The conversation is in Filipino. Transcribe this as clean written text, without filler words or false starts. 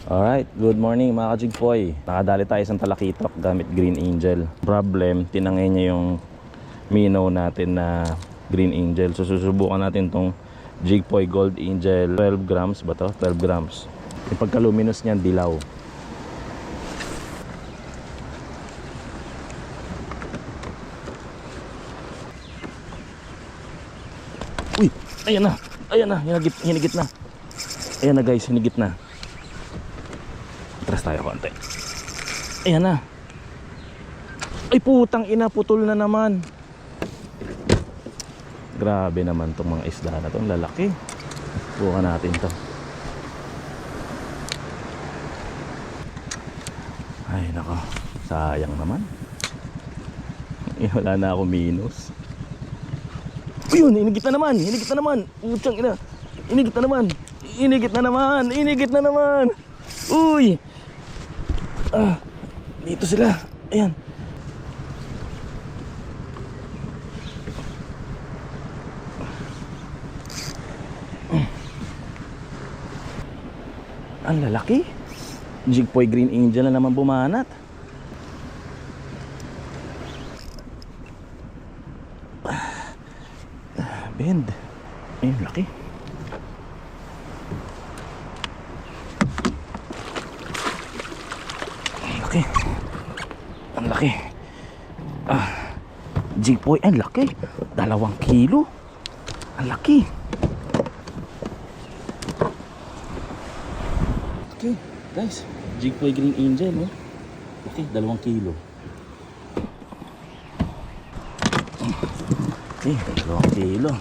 Alright, good morning mga ka-Jigpoy. Nakadali tayo sa Talakitok gamit Green Angel. Problem, tinangay niya yung minnow natin na Green Angel. So susubukan natin tong Jigpoy Gold Angel. 12 grams ba to? 12 grams. Yung pagka-luminous niyan, dilaw. Uy! Ayan na! Ayan na! Hinigit na! Ayan na guys, hinigit na. Atras tayo konti. Ayan na. Ay putang ina, putol na naman. Grabe naman tong mga isda na to, lalaki. Bukan natin to. Ay nako, sayang naman. Wala na ako minus. Ayun, inigit na naman. Hinigit na naman. Putang ina. Inigit na naman. Inigit na naman. Inigit na naman. Uy. Dito sila. Ayan. Ang lalaki. Jigpoy Green Angel na naman bumanat. Bend. Ayun, laki. Laki. Ang laki. Jigpoy, ang laki. 2 kilo. Ang laki. Okay, guys. Jigpoy Green Angel, oh. Okay, 2 kilo. Okay, 2 kilo.